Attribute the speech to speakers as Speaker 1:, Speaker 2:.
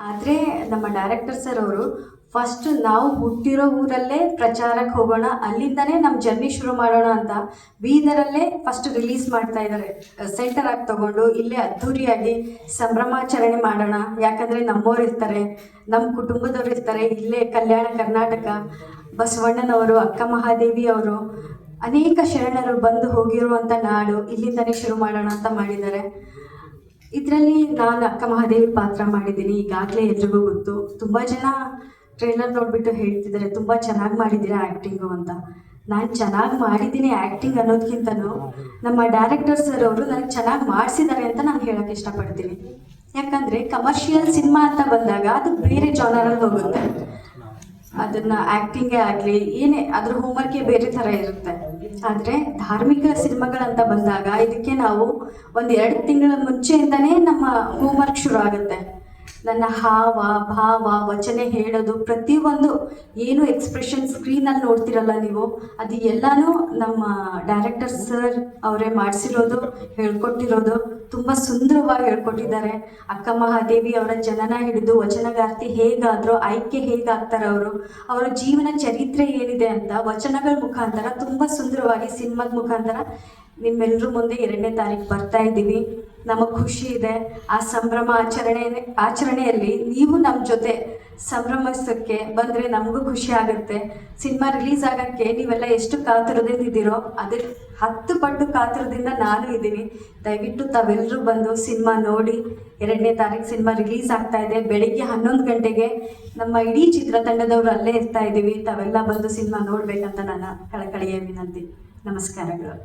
Speaker 1: ಆದರೆ ನಮ್ಮ director sir ಅವರು ಫಸ್ಟ್ ನಾವು ಹುಟ್ಟಿರೋ ಊರಲ್ಲೇ ಪ್ರಚಾರಕ್ಕೆ ಹೋಗೋಣ, ಅಲ್ಲಿಂದನೇ ನಮ್ಮ ಜರ್ನಿ ಶುರು ಮಾಡೋಣ ಅಂತ ಬೀದರಲ್ಲೇ ಫಸ್ಟ್ ರಿಲೀಸ್ ಮಾಡ್ತಾ ಇದ್ದಾರೆ. ಸೆಂಟರ್ ಆಗಿ ತಗೊಂಡು ಇಲ್ಲೇ ಅದ್ಧೂರಿಯಾಗಿ ಸಂಭ್ರಮಾಚರಣೆ ಮಾಡೋಣ. ಯಾಕಂದರೆ ನಮ್ಮವ್ರು ಇರ್ತಾರೆ, ನಮ್ಮ ಕುಟುಂಬದವ್ರು ಇರ್ತಾರೆ, ಇಲ್ಲೇ ಕಲ್ಯಾಣ ಕರ್ನಾಟಕ, ಬಸವಣ್ಣನವರು, ಅಕ್ಕ ಮಹಾದೇವಿ ಅವರು, ಅನೇಕ ಶರಣರು ಬಂದು ಹೋಗಿರುವಂಥ ನಾಡು, ಇಲ್ಲಿಂದನೇ ಶುರು ಮಾಡೋಣ ಅಂತ ಮಾಡಿದ್ದಾರೆ. ಇದರಲ್ಲಿ ನಾನು ಅಕ್ಕ ಮಹಾದೇವಿ ಪಾತ್ರ ಮಾಡಿದ್ದೀನಿ. ಈಗಾಗಲೇ ಎಲ್ರಿಗೂ ಗೊತ್ತು. ತುಂಬ ಜನ ಟ್ರೈಲರ್ ನೋಡಿಬಿಟ್ಟು ಹೇಳ್ತಿದ್ದಾರೆ ತುಂಬ ಚೆನ್ನಾಗಿ ಮಾಡಿದ್ದೀರಾ ಆ್ಯಕ್ಟಿಂಗು ಅಂತ. ನಾನು ಚೆನ್ನಾಗಿ ಮಾಡಿದ್ದೀನಿ ಆ್ಯಕ್ಟಿಂಗ್ ಅನ್ನೋದಕ್ಕಿಂತನೂ ನಮ್ಮ ಡೈರೆಕ್ಟರ್ ಸರ್ ಅವರು ನನಗೆ ಚೆನ್ನಾಗಿ ಮಾಡಿಸಿದ್ದಾರೆ ಅಂತ ನಾನು ಹೇಳೋಕ್ಕೆ ಇಷ್ಟಪಡ್ತೀನಿ. ಯಾಕಂದರೆ ಕಮರ್ಷಿಯಲ್ ಸಿನಿಮಾ ಅಂತ ಬಂದಾಗ ಅದು ಬೇರೆ ಜಾನರಲ್ಲಿ ಹೋಗುತ್ತೆ. ಅದನ್ನು ಆ್ಯಕ್ಟಿಂಗೇ ಆಗಲಿ ಏನೇ ಅದ್ರ ಹೋಮ್ವರ್ಕೇ ಬೇರೆ ಥರ ಇರುತ್ತೆ. ಆದರೆ ಧಾರ್ಮಿಕ ಸಿನಿಮಾಗಳಂತ ಬಂದಾಗ ಇದಕ್ಕೆ ನಾವು 1-2 ತಿಂಗಳ ಮುಂಚೆಯಿಂದನೇ ನಮ್ಮ ಹೋಮ್ವರ್ಕ್ ಶುರು ಆಗುತ್ತೆ. ನನ್ನ ಹಾವ ಭಾವ ವಚನ ಹೇಳೋದು ಪ್ರತಿಯೊಂದು ಏನು ಎಕ್ಸ್ಪ್ರೆಷನ್ ಸ್ಕ್ರೀನಲ್ಲಿ ನೋಡ್ತಿರಲ್ಲ ನೀವು, ಅದು ಎಲ್ಲನೂ ನಮ್ಮ ಡೈರೆಕ್ಟರ್ ಸರ್ ಅವರೇ ಮಾಡಿಸಿರೋದು, ಹೇಳ್ಕೊಟ್ಟಿರೋದು. ತುಂಬ ಸುಂದರವಾಗಿ ಹೇಳ್ಕೊಟ್ಟಿದ್ದಾರೆ. ಅಕ್ಕ ಮಹಾದೇವಿ ಅವರ ಜನನ ಹಿಡಿದು ವಚನಗಾರ್ತಿ ಹೇಗಾದರೂ ಆಯ್ಕೆ ಹೇಗಾಗ್ತಾರೆ, ಅವರ ಜೀವನ ಚರಿತ್ರೆ ಏನಿದೆ ಅಂತ ವಚನಗಳ ಮುಖಾಂತರ ತುಂಬ ಸುಂದರವಾಗಿ ಸಿನಿಮಾದ ಮುಖಾಂತರ ನಿಮ್ಮೆಲ್ಲರೂ ಮುಂದೆ 2ನೇ ತಾರೀಕು ಬರ್ತಾ ಇದ್ದೀವಿ. ನಮಗೆ ಖುಷಿ ಇದೆ. ಆ ಸಂಭ್ರಮ ಆಚರಣೆಯಲ್ಲಿ ನೀವು ನಮ್ಮ ಜೊತೆ ಸಂಭ್ರಮಿಸೋಕ್ಕೆ ಬಂದರೆ ನಮಗೂ ಖುಷಿ ಆಗುತ್ತೆ. ಸಿನಿಮಾ ರಿಲೀಸ್ ಆಗೋಕ್ಕೆ ನೀವೆಲ್ಲ ಎಷ್ಟು ಕಾತುರದಿಂದ ಇದ್ದೀರೋ ಅದೇ 10 ಪಟ್ಟು ಕಾತುರದಿಂದ ನಾನು ಇದ್ದೀನಿ. ದಯವಿಟ್ಟು ತಾವೆಲ್ಲರೂ ಬಂದು ಸಿನಿಮಾ ನೋಡಿ. 2ನೇ ತಾರೀಕು ಸಿನಿಮಾ ರಿಲೀಸ್ ಆಗ್ತಾ ಇದೆ. ಬೆಳಿಗ್ಗೆ 11 ಗಂಟೆಗೆ ನಮ್ಮ ಇಡೀ ಚಿತ್ರತಂಡದವರು ಅಲ್ಲೇ ಇರ್ತಾ ಇದ್ದೀವಿ. ತಾವೆಲ್ಲ ಬಂದು ಸಿನಿಮಾ ನೋಡಬೇಕಂತ ನನ್ನ ಕಳಕಳಿಯ ವಿನಂತಿ. ನಮಸ್ಕಾರಗಳು.